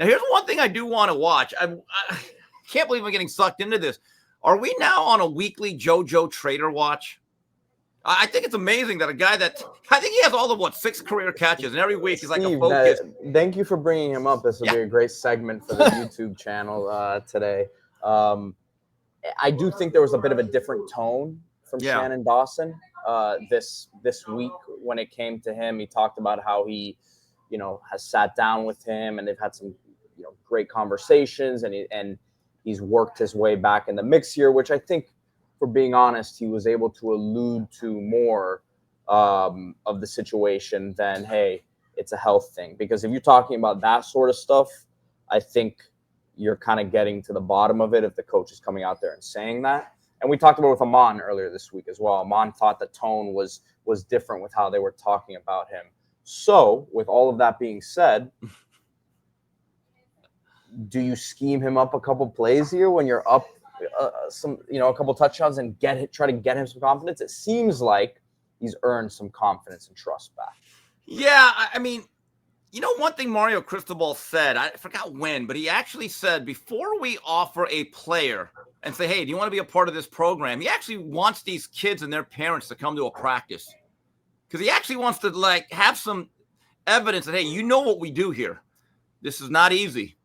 Now, here's one thing I do want to watch. I can't believe I'm getting sucked into this. Are we now on a weekly Jojo Trader watch? I think it's amazing that a guy that I think he has all of 6 career catches, and every week he's like a focus. Thank you for bringing him up. This will be a great segment for the YouTube channel today. I do think there was a bit of a different tone from Shannon Dawson this week when it came to him. He talked about how he, has sat down with him and they've had some, great conversations, and he's worked his way back in the mix here, which I think, for being honest, he was able to allude to more of the situation than, hey, it's a health thing. Because if you're talking about that sort of stuff, I think you're kind of getting to the bottom of it if the coach is coming out there and saying that. And we talked about it with Amon earlier this week as well. Amon thought the tone was different with how they were talking about him. So with all of that being said, do you scheme him up a couple plays here when you're up a couple touchdowns and try to get him some confidence? It seems like he's earned some confidence and trust back. Yeah, I mean, one thing Mario Cristobal said, I forgot when, but he actually said before we offer a player and say, hey, do you want to be a part of this program? He actually wants these kids and their parents to come to a practice because he actually wants to have some evidence that, hey, you know what we do here. This is not easy.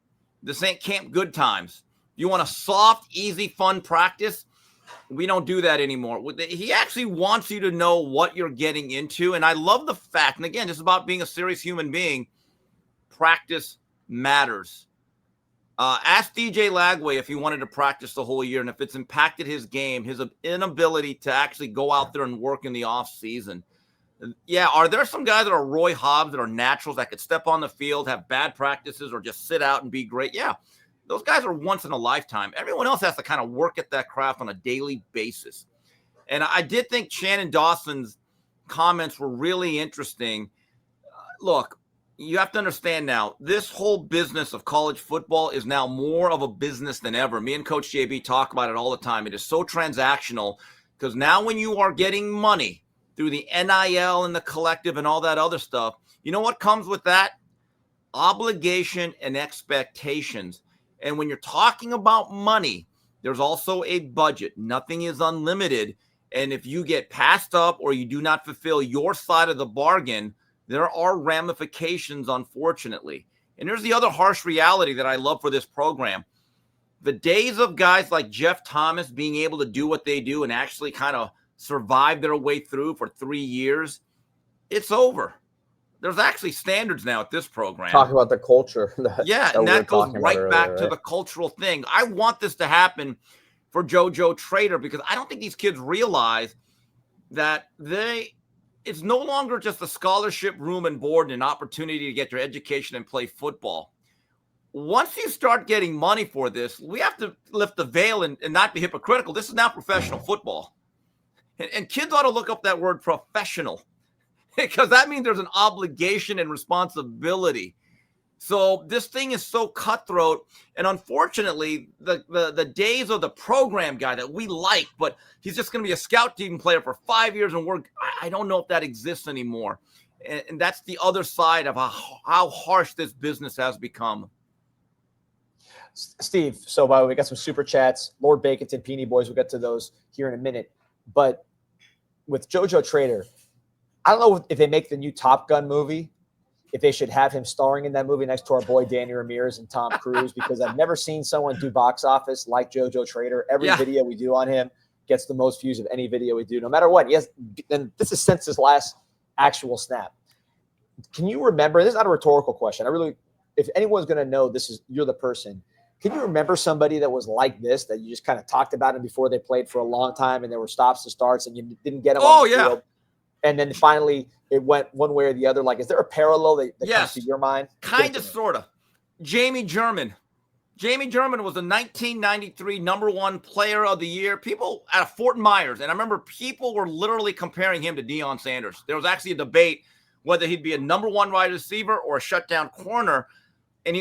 This ain't Camp Good Times. You want a soft, easy, fun practice? We don't do that anymore. He actually wants you to know what you're getting into. And I love the fact, and again, this is about being a serious human being. Practice matters. Ask DJ Lagway if he wanted to practice the whole year and if it's impacted his game, his inability to actually go out there and work in the off season. Yeah, are there some guys that are Roy Hobbs that are naturals that could step on the field, have bad practices, or just sit out and be great? Yeah, those guys are once in a lifetime. Everyone else has to kind of work at that craft on a daily basis. And I did think Shannon Dawson's comments were really interesting. Look, you have to understand now, this whole business of college football is now more of a business than ever. Me and Coach JB talk about it all the time. It is so transactional because now when you are getting money through the NIL and the collective and all that other stuff, you know what comes with that? Obligation and expectations. And when you're talking about money, there's also a budget. Nothing is unlimited. And if you get passed up or you do not fulfill your side of the bargain, there are ramifications, unfortunately. And there's the other harsh reality that I love for this program. The days of guys like Jeff Thomas being able to do what they do and actually kind of survive their way through for 3 years, it's over. There's actually standards now at this program. Talk about the culture. And that goes right back to the cultural thing. I want this to happen for Jojo Trader because I don't think these kids realize that it's no longer just a scholarship, room and board, and an opportunity to get your education and play football. Once you start getting money for this, we have to lift the veil and not be hypocritical. This is now professional football. And kids ought to look up that word professional because that means there's an obligation and responsibility. So this thing is so cutthroat. And unfortunately, the days of the program guy that we like, but he's just going to be a scout team player for 5 years and I don't know if that exists anymore. And that's the other side of how harsh this business has become. Steve, so by the way, we got some super chats. Lord Baconton, Peony Boys, we'll get to those here in a minute. But with Jojo Trader, I don't know if they make the new Top Gun movie, if they should have him starring in that movie next to our boy Danny Ramirez and Tom Cruise, because I've never seen someone do box office like Jojo Trader. Every video we do on him gets the most views of any video we do, no matter what. Yes, and this is since his last actual snap. Can you remember? This is not a rhetorical question. If anyone's going to know, you're the person. Can you remember somebody that was like this, that you just kind of talked about him before they played for a long time and there were stops and starts and you didn't get him on the field? And then finally it went one way or the other. Like, is there a parallel that comes to your mind? Kind of, sort of. Jamie German. Jamie German was the 1993 #1 player of the year. People at Fort Myers, and I remember people were literally comparing him to Deion Sanders. There was actually a debate whether he'd be a #1 wide receiver or a shutdown corner. And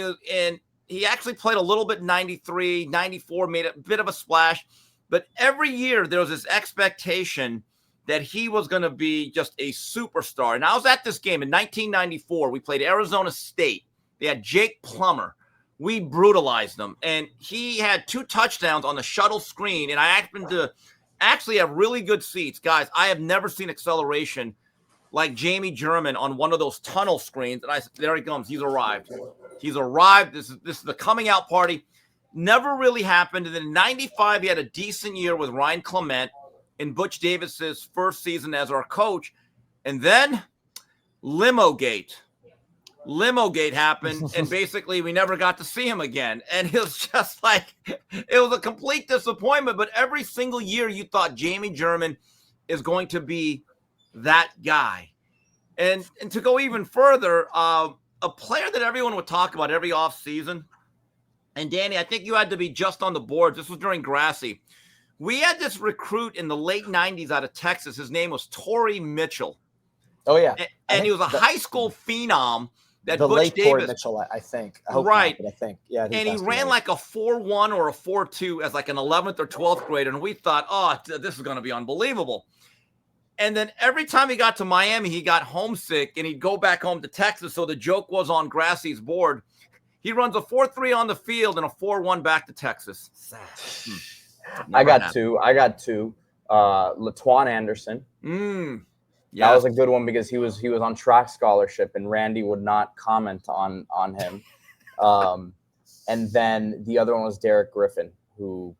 he actually played a little bit in 93, 94, made a bit of a splash. But every year there was this expectation that he was going to be just a superstar. And I was at this game in 1994. We played Arizona State. They had Jake Plummer, we brutalized them. And he had 2 touchdowns on the shuttle screen. And I happened to actually have really good seats. Guys, I have never seen acceleration like Jamie German on one of those tunnel screens. And I said, there he comes. He's arrived. He's arrived. This is the coming out party. Never really happened. And then in 95, he had a decent year with Ryan Clement in Butch Davis's first season as our coach. And then Limogate happened, and basically we never got to see him again. And it was just like, it was a complete disappointment. But every single year you thought Jamie German is going to be that guy. And to go even further, a player that everyone would talk about every offseason, and Danny, I think you had to be just on the board. This was during Grassy. We had this recruit in the late 90s out of Texas. His name was Torrey Mitchell. Oh, yeah. And he was a high school phenom that the Butch late Davis. Torrey Mitchell, I think. I hope right. Not, but I think. Yeah. And he ran like a 4.1 or a 4.2 as like an 11th or 12th grader. And we thought, oh, this is going to be unbelievable. And then every time he got to Miami, he got homesick and he'd go back home to Texas. So the joke was on Grassy's board. He runs a 4.3 on the field and a 4.1 back to Texas. Sad. I got two. LaTuan Anderson. Yeah. That was a good one because he was on track scholarship and Randy would not comment on him. And then the other one was Derek Griffin, who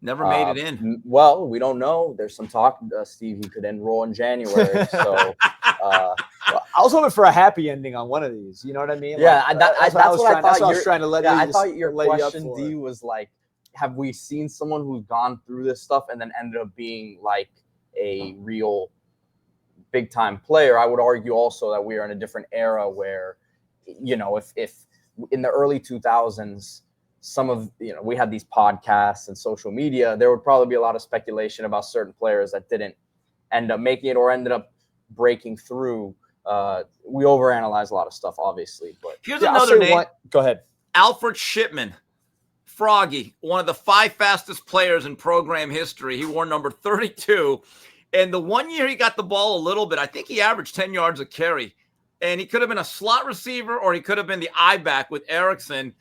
never made it in. Well, we don't know. There's some talk, Steve, he could enroll in January. So I was hoping for a happy ending on one of these. You know what I mean? Yeah, like, that's what I thought. I was trying to let you. I thought your question, D, was like, have we seen someone who's gone through this stuff and then ended up being like a real big time player? I would argue also that we are in a different era where, you know, if in the early 2000s, we had these podcasts and social media, there would probably be a lot of speculation about certain players that didn't end up making it or ended up breaking through. We overanalyze a lot of stuff, obviously, but here's another name. Go ahead. Alfred Shipman, Froggy, one of the 5 fastest players in program history. He wore number 32. And the one year he got the ball a little bit, I think he averaged 10 yards a carry. And he could have been a slot receiver or he could have been the I-back with Erickson.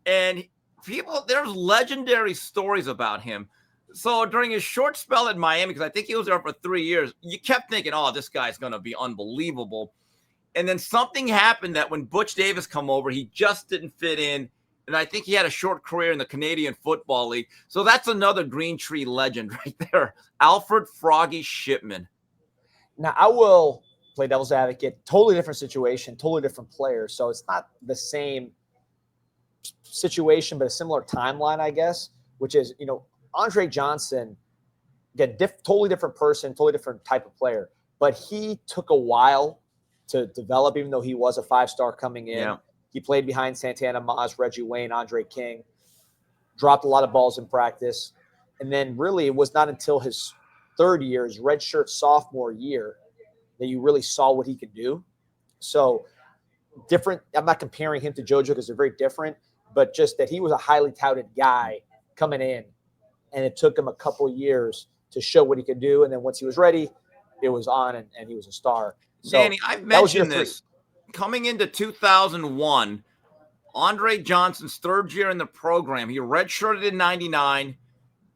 And there's legendary stories about him. So during his short spell at Miami, because I think he was there for 3 years, you kept thinking, oh, this guy's going to be unbelievable. And then something happened that when Butch Davis come over, he just didn't fit in. And I think he had a short career in the Canadian Football League. So that's another Green Tree legend right there. Alfred Froggy Shipman. Now, I will play devil's advocate. Totally different situation, totally different player. So it's not the same situation, but a similar timeline, I guess, which is, you know, Andre Johnson, again, totally different person, totally different type of player. But he took a while to develop, even though he was a 5-star coming in. Yeah. He played behind Santana Moss, Reggie Wayne, Andre King, dropped a lot of balls in practice. And then really it was not until his third year, his redshirt sophomore year, that you really saw what he could do. So different. I'm not comparing him to JoJo because they're very different, but just that he was a highly touted guy coming in, and it took him a couple years to show what he could do. And then once he was ready, it was on and he was a star. So Danny, I've mentioned this. Coming into 2001, Andre Johnson's third year in the program, he redshirted in 99,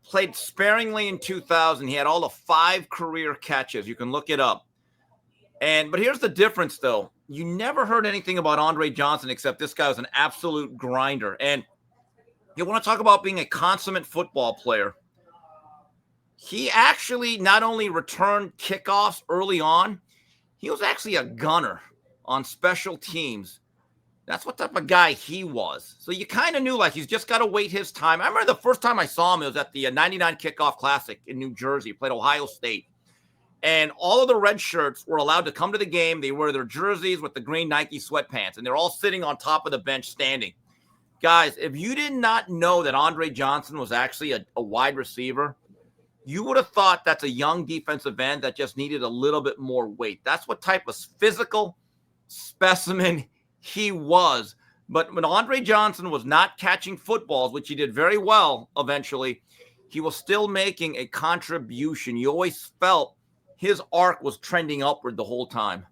played sparingly in 2000. He had all the 5 career catches. You can look it up. But here's the difference, though. You never heard anything about Andre Johnson except this guy was an absolute grinder. And you want to talk about being a consummate football player. He actually not only returned kickoffs early on, he was actually a gunner on special teams. That's what type of guy he was. So you kind of knew, like, he's just got to wait his time. I remember the first time I saw him, it was at the 99 Kickoff Classic in New Jersey. He played Ohio State. And all of the red shirts were allowed to come to the game. They wear their jerseys with the green Nike sweatpants, and they're all sitting on top of the bench standing. Guys, if you did not know that Andre Johnson was actually a wide receiver, you would have thought that's a young defensive end that just needed a little bit more weight. That's what type of physical specimen he was. But when Andre Johnson was not catching footballs, which he did very well eventually, he was still making a contribution. You always felt his arc was trending upward the whole time.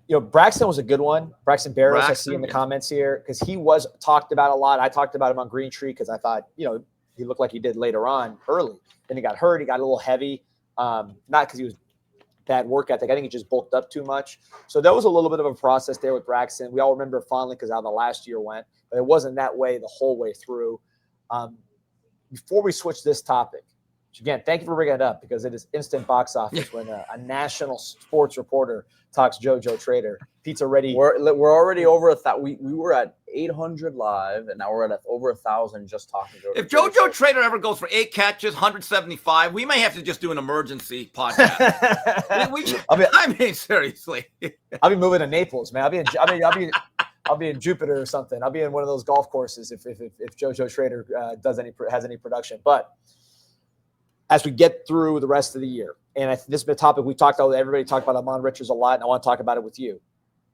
You know, Braxton was a good one. Braxton Barrows, I see in the comments here, because he was talked about a lot. I talked about him on Green Tree because I thought, you know, he looked like he did later on early. Then he got hurt. He got a little heavy. Not because he was bad work ethic. I think he just bulked up too much. So that was a little bit of a process there with Braxton. We all remember fondly because how the last year went, but it wasn't that way the whole way through. Before we switch this topic, which again, thank you for bringing it up because it is instant box office when a national sports reporter talks Jojo Trader. Pete's already. We're already over 1,000. We were at 800 live, and now we're at over 1,000 just talking Jojo. If Jojo Trader ever goes for 8 catches, 175, we may have to just do an emergency podcast. I mean, seriously. I'll be moving to Naples, man. I'll be in Jupiter or something. I'll be in one of those golf courses if Jojo Trader has any production. But as we get through the rest of the year, and this has been a topic we talked about, everybody talked about Amon Richards a lot, and I want to talk about it with you.